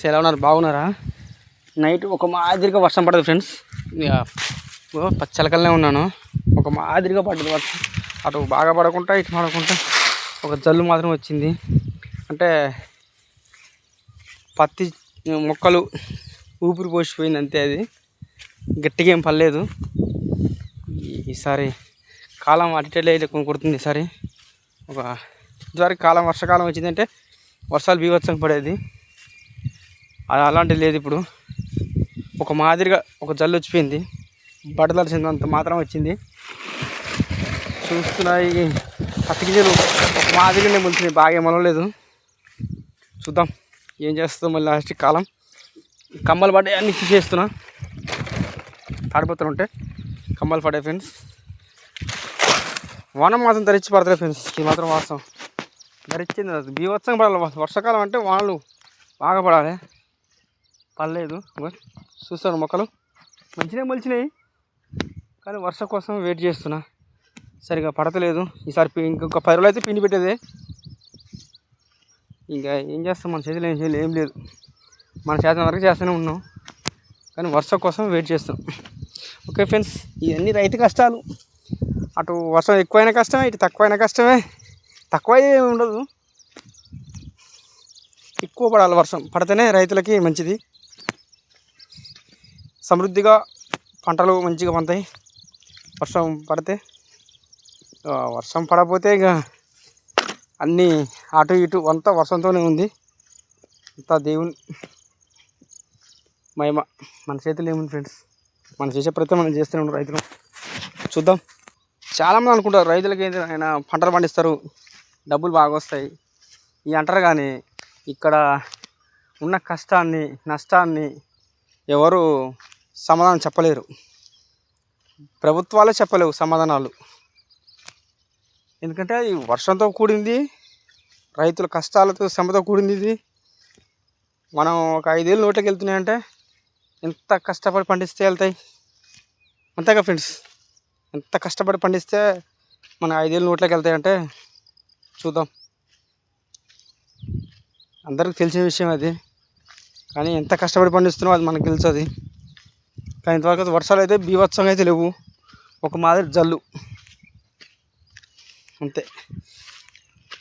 ఎలా ఉన్నారు? బాగున్నారా? నైట్ ఒక మాదిరిగా వర్షం పడదు ఫ్రెండ్స్. ఇక పచ్చలకల్నే ఉన్నాను. ఒక మాదిరిగా పడ్డది వర్షం. అటు బాగా పడకుండా ఇటు పడకుండా ఒక జల్లు మాత్రం వచ్చింది. అంటే పత్తి మొక్కలు ఊపిరి పోసిపోయింది అంతే. అది గట్టిగా ఏం పడలేదు. ఈసారి కాలం అటుటే కొడుతుంది. ఈసారి ఒక ఇదివరకు కాలం వర్షాకాలం వచ్చిందంటే వర్షాలు బీభత్సంగా పడేది. అది అలాంటిది లేదు. ఇప్పుడు ఒక మాదిరిగా ఒక జల్లు వచ్చిపోయింది. బట్టదలిసినంత మాత్రం వచ్చింది. చూస్తున్నాయి పత్తి గింజలు ఒక మాదిరిగానే మొలిచినాయి. బాగా మొలలేదు. చూద్దాం ఏం చేస్తుందో మళ్ళీ లాస్ట్ కాలం. కమ్మలు పడ్డాయి అన్నీ తీసేస్తున్నా. తాడిపత్రులు ఉంటే కమ్మలు పడ్డాయి ఫ్రెండ్స్. వానం మాత్రం ధరించి పడతాయి ఫ్రెండ్స్. ఇది మాత్రం వాస్తవం. ధరించింది అది బీభత్సంగా పడాలి. వర్షాకాలం అంటే వానలు బాగా పడాలి. పడలేదు. చూస్తాను మొక్కలు మంచిగా మొలిచినాయి, కానీ వర్షం కోసం వెయిట్ చేస్తున్నా. సరిగా పడతలేదు. ఈసారి ఇంకొక 10 రోజులు అయితే పిండి పెట్టేదే. ఇంకా ఏం చేస్తాం, మన చేతిలో ఏం లేదు. మన చేతన వరకు చేస్తూనే ఉన్నాం, కానీ వర్షం కోసం వెయిట్ చేస్తాం. ఓకే ఫ్రెండ్స్, ఇవన్నీ రైతు కష్టాలు. అటు వర్షం ఎక్కువైనా కష్టమే, ఇటు తక్కువైనా కష్టమే. తక్కువ ఉండదు, ఎక్కువ పడాలి. వర్షం పడితేనే రైతులకి మంచిది. సమృద్ధిగా పంటలు మంచిగా పండుతాయి వర్షం పడితే. వర్షం పడకపోతే ఇక అన్నీ అటు ఇటు అంతా వర్షంతోనే ఉంది. అంతా దేవుని మహిమ. మన చేతులు ఏముంది ఫ్రెండ్స్. మనం చేసే ప్రయత్నం మనం చేస్తూనే ఉన్నాం. రైతులు చూద్దాం. చాలామంది అనుకుంటారు రైతులకి ఏదైనా పంటలు పండిస్తారు, డబ్బులు బాగా వస్తాయి ఇవి అంటారు. కానీ ఇక్కడ ఉన్న కష్టాన్ని నష్టాన్ని ఎవరు సమాధానం చెప్పలేరు. ప్రభుత్వాలే చెప్పలేవు సమాధానాలు. ఎందుకంటే ఈ వర్షంతో కూడింది, రైతుల కష్టాలతో శ్రమతో కూడింది ఇది. మనం ఒక 5 ఏళ్ళు నోట్లోకి వెళ్తున్నాయంటే ఎంత కష్టపడి పండిస్తే వెళ్తాయి. అంతేగా ఫ్రెండ్స్, ఎంత కష్టపడి పండిస్తే మన 5 ఏళ్ళు నోట్లోకి వెళ్తాయంటే చూద్దాం. అందరికీ తెలిసిన విషయం అది. కానీ ఎంత కష్టపడి పండిస్తున్నామో అది మనకు తెలుసు. అది కానీ ఇంతవరకు వర్షాలు అయితే బీభత్సంగా అయితే లేవు. ఒక మాదిరి జల్లు అంతే.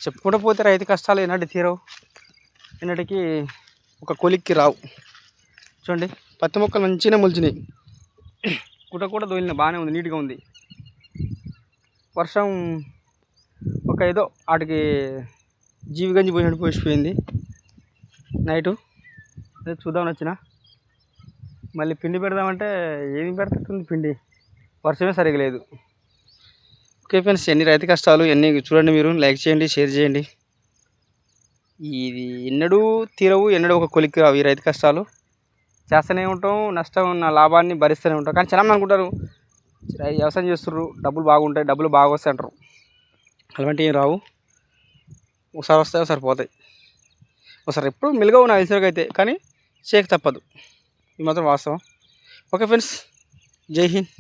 చెప్పుకుంటూ పోతే రైతు కష్టాలు ఎన్నటి తీరవు, ఎన్నటికి ఒక కొలిక్కి రావు. చూడండి పత్తి మొక్కలు మంచిగా మొలిచినాయి. కూడా దోలిన బాగానే ఉంది, నీట్గా ఉంది. వర్షం ఒక ఏదో వాటికి జీవి గంజి పోయినట్టు పోసిపోయింది నైటు. అదే చూద్దామని వచ్చిన. మళ్ళీ పిండి పెడదామంటే ఏమి పెడుతుంది పిండి, వర్షమే సరిగా లేదు. ఓకే ఫ్రెండ్స్, ఎన్ని రైతు కష్టాలు ఎన్ని చూడండి. మీరు లైక్ చేయండి, షేర్ చేయండి. ఇది ఎన్నడూ తీరవు, ఎన్నడూ ఒక కొలిక్కి రావు ఈ రైతు కష్టాలు. చేస్తూనే ఉంటాం, నష్టం ఉన్న లాభాన్ని భరిస్తూనే ఉంటాం. కానీ చాలా అనుకుంటారు వ్యవసాయం చేస్తుర్రు, డబ్బులు బాగుంటాయి, డబ్బులు బాగా వస్తాయి అంటారు. అలాంటివి ఏం రావు. ఒకసారి వస్తాయి, ఒకసారి పోతాయి. ఒకసారి ఎప్పుడు మెలుగవు నాకు తెలిసినకైతే అయితే, కానీ చేయక తప్పదు. ఇది మాత్రం వాస్తవం. ఓకే ఫ్రెండ్స్, జై హింద్.